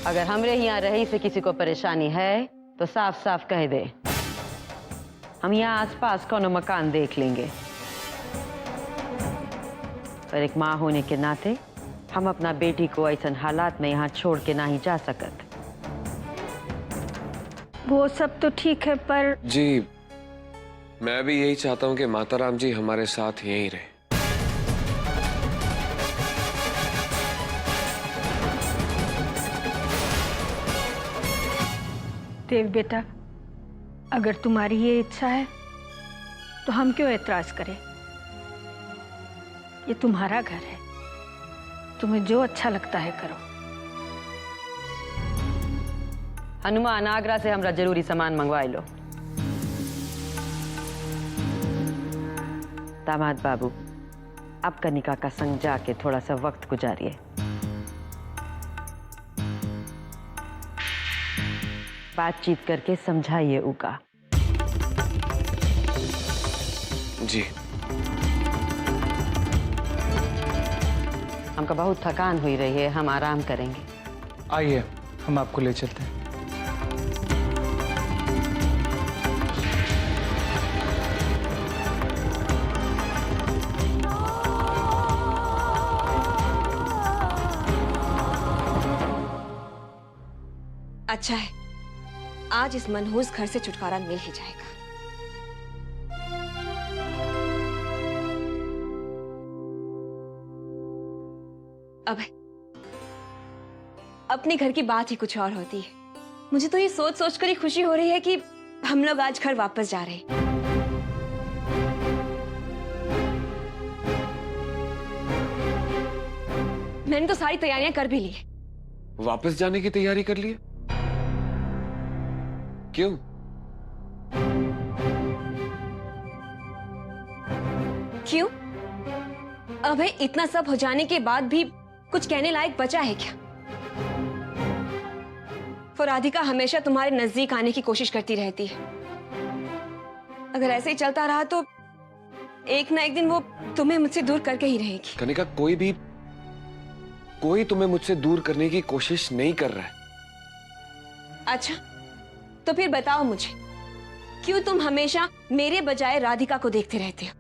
अगर हमरे यहाँ रही से किसी को परेशानी है तो साफ साफ कह दे। हम यहाँ आसपास कोनो मकान देख लेंगे। पर एक माँ होने के नाते हम अपना बेटी को ऐसा हालात में यहाँ छोड़ के नहीं जा सकत। वो सब तो ठीक है पर जी मैं भी यही चाहता हूँ कि माताराम जी हमारे साथ यहीं रहे। देव बेटा, अगर तुम्हारी ये इच्छा है तो हम क्यों ऐतराज करें? ये तुम्हारा घर है, तुम्हें जो अच्छा लगता है करो। हनुमान आगरा से हमरा जरूरी सामान मंगवा लो। दामाद बाबू, अब कनिका का संग जाके थोड़ा सा वक्त गुजारिए। बातचीत करके समझाइए उका। जी हमका बहुत थकान हुई रही है, हम आराम करेंगे। आइए हम आपको ले चलते हैं। अच्छा है, आज इस मनहूस घर से छुटकारा मिल ही जाएगा। अब अपने घर की बात ही कुछ और होती है। मुझे तो ये सोच सोच कर ही खुशी हो रही है कि हम लोग आज घर वापस जा रहे हैं। मैंने तो सारी तैयारियां कर भी ली है। वापस जाने की तैयारी कर लिए? क्यों? क्यों? अबे इतना सब हो जाने के बाद भी कुछ कहने लायक बचा है क्या? वो राधिका हमेशा तुम्हारे नजदीक आने की कोशिश करती रहती है। अगर ऐसे ही चलता रहा तो एक ना एक दिन वो तुम्हें मुझसे दूर करके ही रहेगी। कनिका, कोई तुम्हें मुझसे दूर करने की कोशिश नहीं कर रहा है। अच्छा, तो फिर बताओ मुझे, क्यों तुम हमेशा मेरे बजाय राधिका को देखते रहते हो?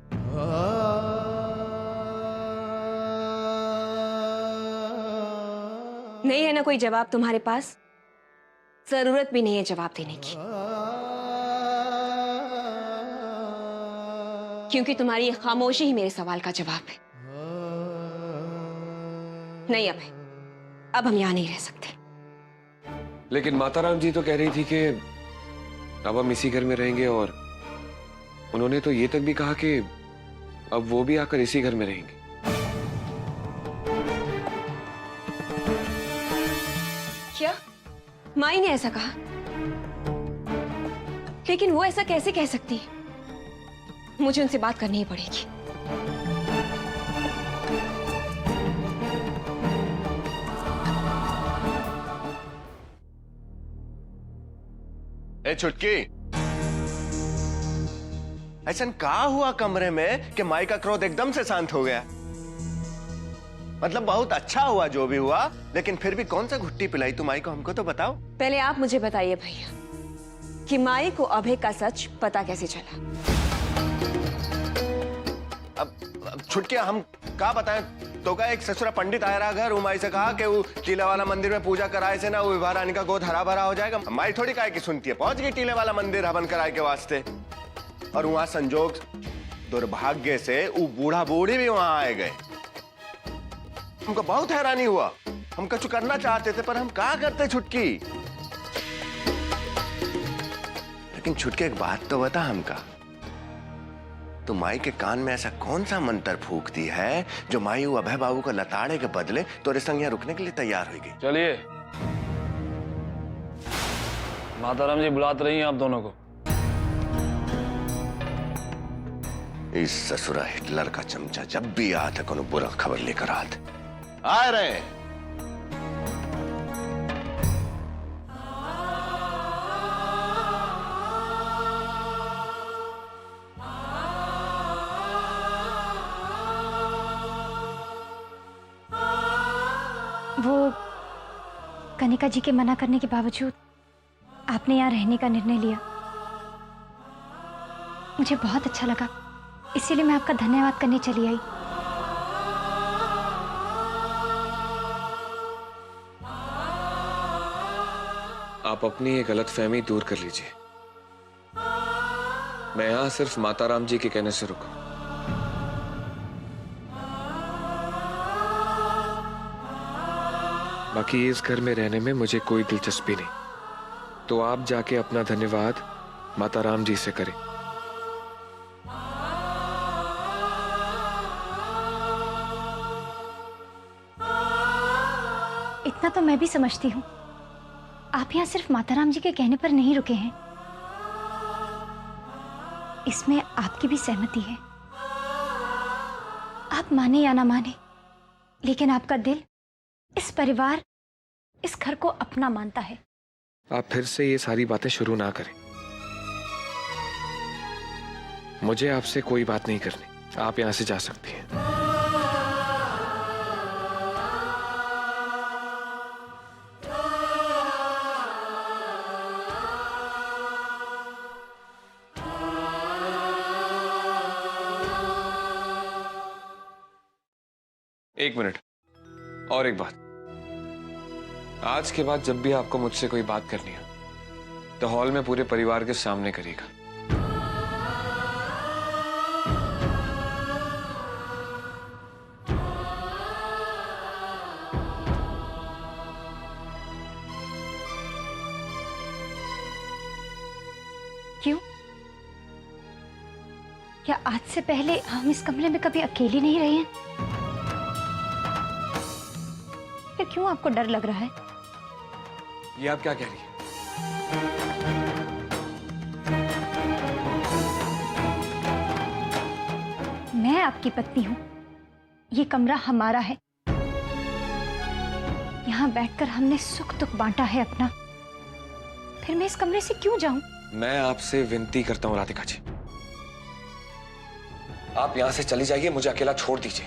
नहीं है ना कोई जवाब तुम्हारे पास? जरूरत भी नहीं है जवाब देने की, क्योंकि तुम्हारी ये खामोशी ही मेरे सवाल का जवाब है। नहीं, अब हम यहां नहीं रह सकते। लेकिन माताराम जी तो कह रही थी कि अब हम इसी घर में रहेंगे, और उन्होंने तो ये तक भी कहा कि अब वो भी आकर इसी घर में रहेंगे। क्या माई ने ऐसा कहा? लेकिन वो ऐसा कैसे कह सकती है? मुझे उनसे बात करनी ही पड़ेगी। ए छुटकी, ऐसा कहा हुआ कमरे में कि माई का क्रोध एकदम से शांत हो गया? मतलब बहुत अच्छा हुआ जो भी हुआ, लेकिन फिर भी कौन सा घुट्टी पिलाई तू माई को, हमको तो बताओ। पहले आप मुझे बताइए भैया कि माई को अभय का सच पता कैसे चला? अब छुटकी हम का बताएं तो का एक ससुरा पंडित आया रहा घर, माई से कहा कि वो टीले वाला मंदिर में पूजा कराए से ना वो विवाह रानी का गोद हरा भरा हो जाएगा। माई थोड़ी काहे की सुनती है, पहुंच गई टीले वाला मंदिर हवन कराए के वास्ते, और वहां संजोग दुर्भाग्य से वो बूढ़ा बूढ़ी भी वहां आए गए। हमको बहुत हैरानी हुआ, हम कुछ करना चाहते थे पर हम क्या करते छुटकी। लेकिन छुटकी एक बात तो बता हमका, तो माई के कान में ऐसा कौन सा मंत्र फूकती है जो माई वो अभय बाबू को लताड़े के बदले तोरे संग यहाँ रुकने के लिए तैयार हो गई? चलिए, माताराम जी बुलाते रही हैं आप दोनों को। इस ससुरा हिटलर का चमचा जब भी आते कोनो बुरा खबर लेकर आते आ रहे। वो कनिका जी के मना करने के बावजूद आपने यहाँ रहने का निर्णय लिया, मुझे बहुत अच्छा लगा। इसीलिए मैं आपका धन्यवाद करने चली आई। आप अपनी ये गलतफहमी दूर कर लीजिए। मैं यहां सिर्फ माताराम जी के कहने से रुका। बाकी इस घर में रहने में मुझे कोई दिलचस्पी नहीं, तो आप जाके अपना धन्यवाद माताराम जी से करें। इतना तो मैं भी समझती हूँ, आप यहाँ सिर्फ माताराम जी के कहने पर नहीं रुके हैं, इसमें आपकी भी सहमति है। आप माने या ना माने, लेकिन आपका दिल इस परिवार, इस घर को अपना मानता है। आप फिर से ये सारी बातें शुरू ना करें। मुझे आपसे कोई बात नहीं करनी, आप यहां से जा सकती हैं। एक मिनट, और एक बात। आज के बाद जब भी आपको मुझसे कोई बात करनी है तो हॉल में पूरे परिवार के सामने करिएगा। क्यों? क्या आज से पहले हम इस कमरे में कभी अकेले नहीं रहे हैं? फिर क्यों आपको डर लग रहा है? ये आप क्या कह रही हैं? मैं आपकी पत्नी हूं, ये कमरा हमारा है। यहाँ बैठकर हमने सुख दुख बांटा है अपना, फिर मैं इस कमरे से क्यों जाऊं? मैं आपसे विनती करता हूं राधिका जी, आप यहां से चली जाइए, मुझे अकेला छोड़ दीजिए।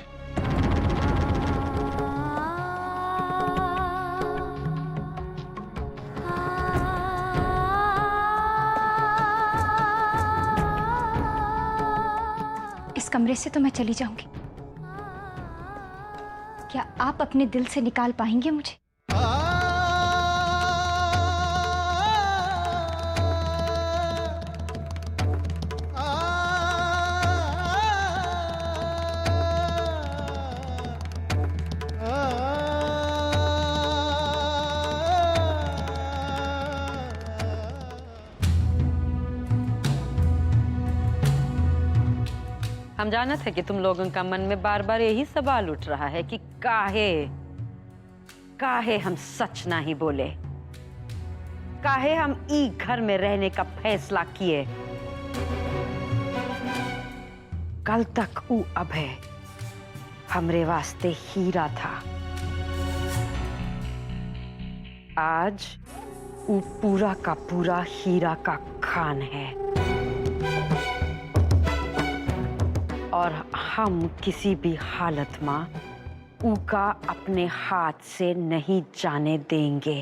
इस कमरे से तो मैं चली जाऊंगी, क्या आप अपने दिल से निकाल पाएंगे मुझे? हम जानत है कि तुम लोगों का मन में बार बार यही सवाल उठ रहा है कि काहे हम सच नहीं बोले, काहे हम ई घर में रहने का फैसला किए। कल तक ऊ अभय हमरे वास्ते हीरा था, आज ऊ पूरा का पूरा हीरा का खान है, और हम किसी भी हालत में ऊका अपने हाथ से नहीं जाने देंगे।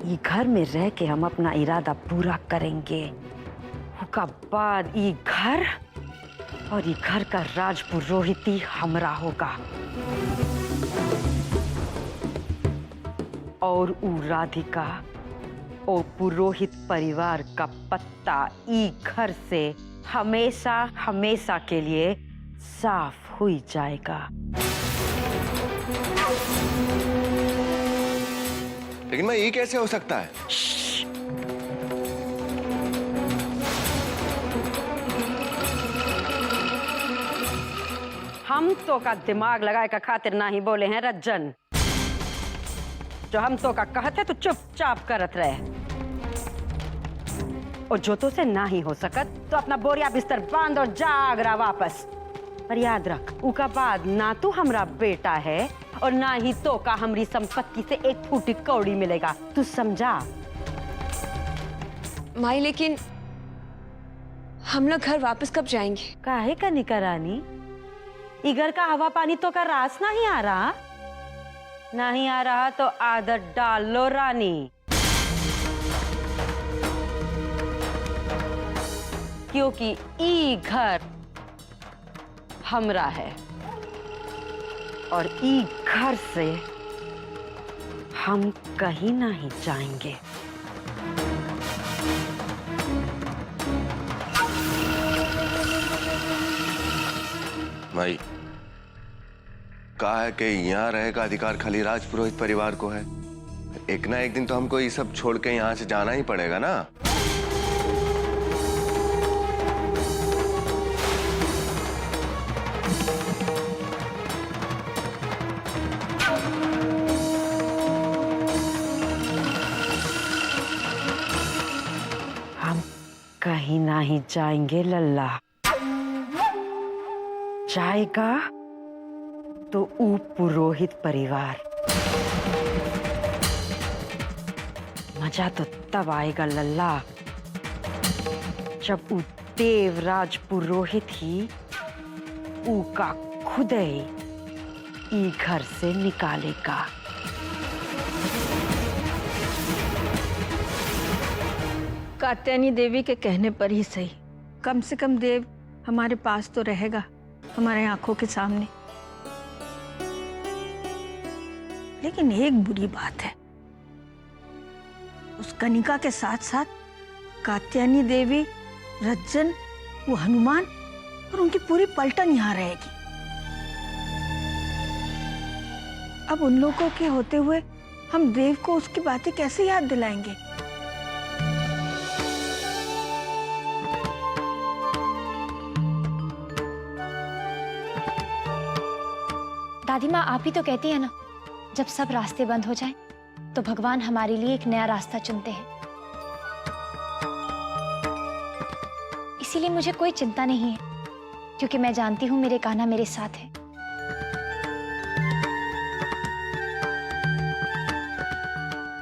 ये घर में रह के हम अपना इरादा पूरा करेंगे। उसका बाद ये घर और ये घर का राज पुरोहिती हमरा होगा, और ऊ राधिका और पुरोहित परिवार का पत्ता ई घर से हमेशा हमेशा के लिए साफ हो जाएगा। लेकिन मैं ये कैसे हो सकता है? हम तो का दिमाग लगाए का खातिर ना ही बोले हैं रज्जन। जो हम तो का कहते तो चुपचाप करत रहे, और जो तो से ना ही हो सकत तो अपना बोरिया बिस्तर बांध और जाग रहा वापस। पर याद रख, उका बाद ना तू हमरा बेटा है और ना ही तो का हमरी संपत्ति से एक फूटी कौड़ी मिलेगा, तू समझा? माई, लेकिन हम लोग घर वापस कब जाएंगे? काहे कनिका रानी, इगर का हवा पानी तो का रास नहीं आ रहा? नहीं आ रहा तो आदत डाल लो रानी, क्योंकि ई घर हमरा है और ई घर से हम कहीं नहीं जाएंगे। भाई कहा है कि यहाँ रहे का अधिकार खाली राजपुरोहित परिवार को है। एक ना एक दिन तो हमको ये सब छोड़ के यहाँ से जाना ही पड़ेगा ना। हम कहीं नहीं जाएंगे लल्ला। जाएगा तो ऊ पुरोहित परिवार। मजा तो तब आएगा लल्ला जब ऊ देवराज पुरोहित ही ऊ का खुद ही ई घर से निकालेगा। कात्यायनी देवी के कहने पर ही सही, कम से कम देव हमारे पास तो रहेगा, हमारे आंखों के सामने। लेकिन एक बुरी बात है, उस कनिका के साथ साथ कात्यायनी देवी, रज्जन, वो हनुमान और उनकी पूरी पलटन यहाँ रहेगी। अब उन लोगों के होते हुए हम देव को उसकी बातें कैसे याद दिलाएंगे? दादी माँ, आप ही तो कहती है ना, जब सब रास्ते बंद हो जाएं, तो भगवान हमारे लिए एक नया रास्ता चुनते हैं। इसीलिए मुझे कोई चिंता नहीं है, क्योंकि मैं जानती हूँ मेरे कान्हा मेरे साथ है।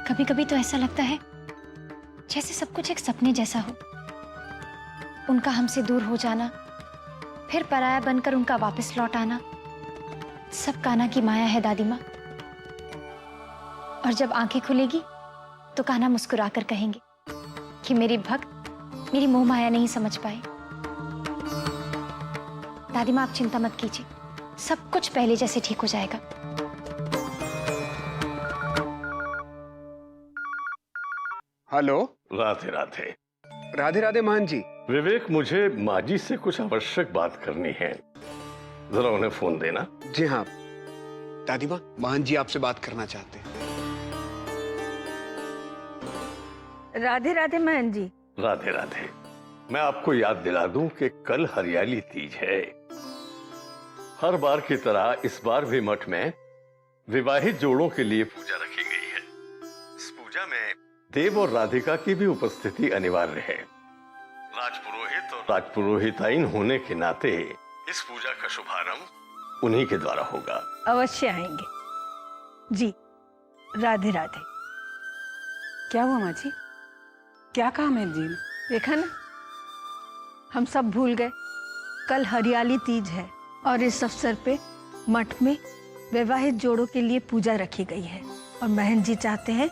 कभी कभी तो ऐसा लगता है जैसे सब कुछ एक सपने जैसा हो। उनका हमसे दूर हो जाना, फिर पराया बनकर उनका वापस लौट आना, सब कान्हा की माया है दादी माँ। और जब आंखें खुलेगी तो कान्हा मुस्कुराकर कहेंगे कि मेरी भक्त मेरी मोह माया नहीं समझ पाए। दादी माँ, आप चिंता मत कीजिए, सब कुछ पहले जैसे ठीक हो जाएगा। हेलो। राधे राधे। राधे राधे महंत जी। विवेक, मुझे माजी से कुछ आवश्यक बात करनी है, जरा उन्हें फोन देना। जी हाँ दादी माँ, महंत जी आपसे बात करना चाहते हैं। राधे राधे महन जी। राधे राधे। मैं आपको याद दिला दूं कि कल हरियाली तीज है। हर बार की तरह इस बार भी मठ में विवाहित जोड़ों के लिए पूजा रखी गई है। इस पूजा में देव और राधिका की भी उपस्थिति अनिवार्य है। राजपुरोहित और राजपुरोहिताइन होने के नाते इस पूजा का शुभारंभ उन्हीं के द्वारा होगा। अवश्य आएंगे जी। राधे राधे। क्या हुआ माँ जी? क्या कहा महन जी ने? देखा ना, हम सब भूल गए। कल हरियाली तीज है और इस अवसर पे मठ में वैवाहित जोड़ों के लिए पूजा रखी गई है और महन जी चाहते हैं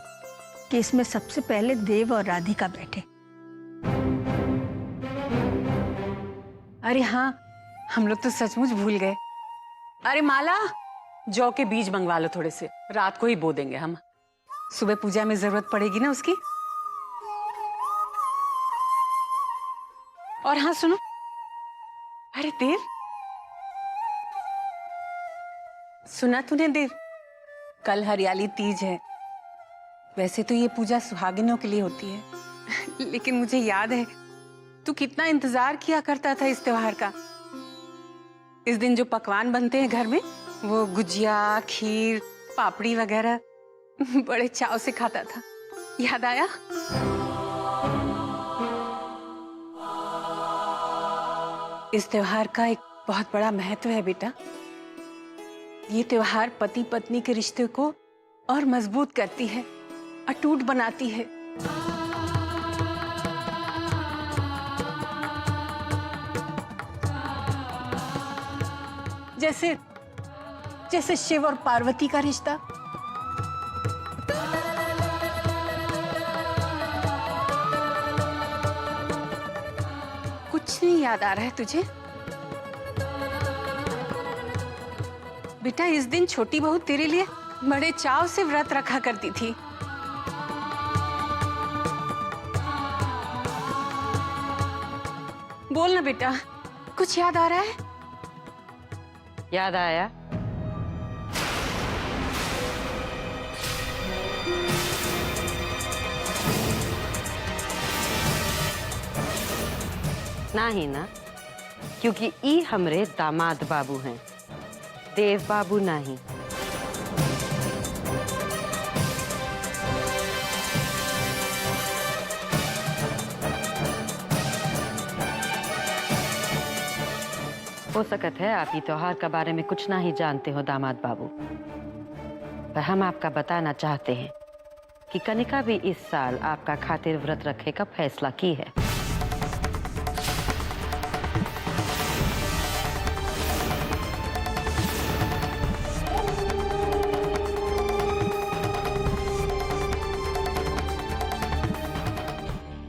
कि इसमें सबसे पहले देव और राधिका बैठे। अरे हाँ, हम लोग तो सचमुच भूल गए। अरे माला, जौ के बीज मंगवा लो थोड़े से, रात को ही बो देंगे हम। सुबह पूजा में जरूरत पड़ेगी ना उसकी। और हाँ सुनो, अरे देव, सुना तूने देव? कल हरियाली तीज है। वैसे तो ये पूजा सुहागिनों के लिए होती है, लेकिन मुझे याद है तू कितना इंतजार किया करता था इस त्योहार का। इस दिन जो पकवान बनते हैं घर में, वो गुजिया, खीर, पापड़ी वगैरह बड़े चाव से खाता था। याद आया? इस त्योहार का एक बहुत बड़ा महत्व है बेटा। ये त्योहार पति पत्नी के रिश्ते को और मजबूत करती है, अटूट बनाती है। जैसे जैसे शिव और पार्वती का रिश्ता। कुछ नहीं याद आ रहा है तुझे? बेटा, इस दिन छोटी बहू तेरे लिए बड़े चाव से व्रत रखा करती थी। बोल ना बेटा, कुछ याद आ रहा है? याद आया? नहीं ना, क्योंकि ई हमरे दामाद बाबू हैं, देव बाबू नहीं। हो सकत है आप ये त्योहार के बारे में कुछ ना ही जानते हो दामाद बाबू, पर हम आपका बताना चाहते हैं कि कनिका भी इस साल आपका खातिर व्रत रखे का फैसला की है।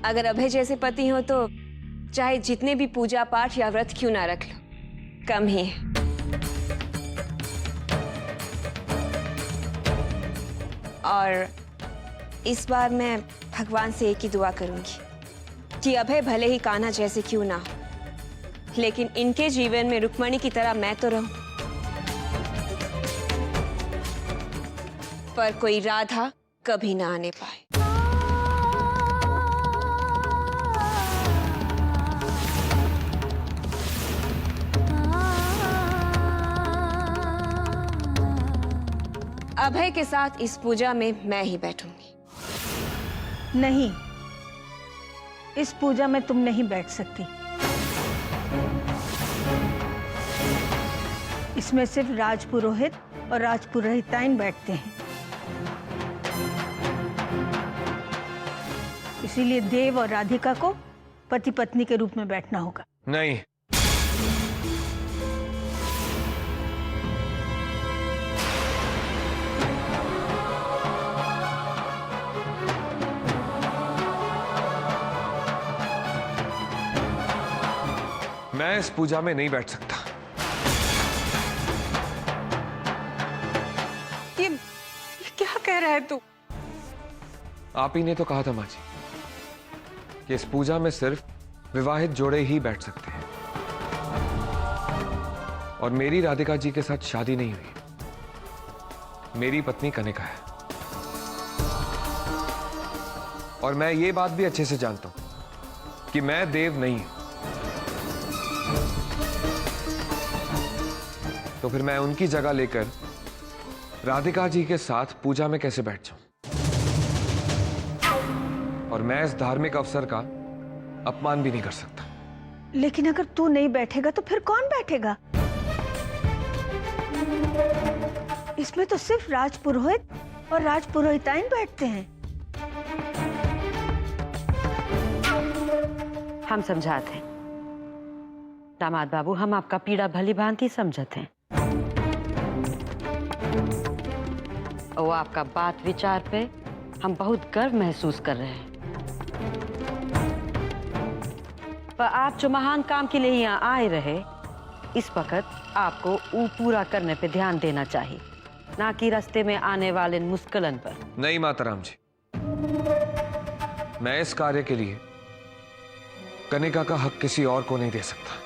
अगर अभय जैसे पति हो तो चाहे जितने भी पूजा पाठ या व्रत क्यों ना रख लो, कम ही है। और इस बार मैं भगवान से एक ही दुआ करूंगी कि अभय भले ही कान्हा जैसे क्यों ना हो, लेकिन इनके जीवन में रुक्मणी की तरह मैं तो रहूं, पर कोई राधा कभी ना आने पाए। अभय के साथ इस पूजा में मैं ही बैठूंगी। नहीं, इस पूजा में तुम नहीं बैठ सकती। इसमें सिर्फ राजपुरोहित और राजपुरोहिताइन बैठते हैं। इसीलिए देव और राधिका को पति पत्नी के रूप में बैठना होगा। नहीं, मैं इस पूजा में नहीं बैठ सकता। ये क्या कह रहा है तू? आप ही ने तो कहा था माँ जी कि इस पूजा में सिर्फ विवाहित जोड़े ही बैठ सकते हैं, और मेरी राधिका जी के साथ शादी नहीं हुई। मेरी पत्नी कनिका है, और मैं ये बात भी अच्छे से जानता हूं कि मैं देव नहीं हूं। तो फिर मैं उनकी जगह लेकर राधिका जी के साथ पूजा में कैसे बैठ जाऊं? और मैं इस धार्मिक अवसर का अपमान भी नहीं कर सकता। लेकिन अगर तू नहीं बैठेगा तो फिर कौन बैठेगा? इसमें तो सिर्फ राजपुरोहित और राजपुरोहिताइन बैठते हैं। हम समझाते हैं दामाद बाबू, हम आपका पीड़ा भली भांति समझते हैं, और आपका बात विचार पे हम बहुत गर्व महसूस कर रहे हैं। पर आप जो महान काम के लिए यहाँ आए रहे, इस वक्त आपको वो पूरा करने पे ध्यान देना चाहिए, ना कि रास्ते में आने वाले मुश्किलन पर। नहीं माताराम जी, मैं इस कार्य के लिए कनिका का हक किसी और को नहीं दे सकता।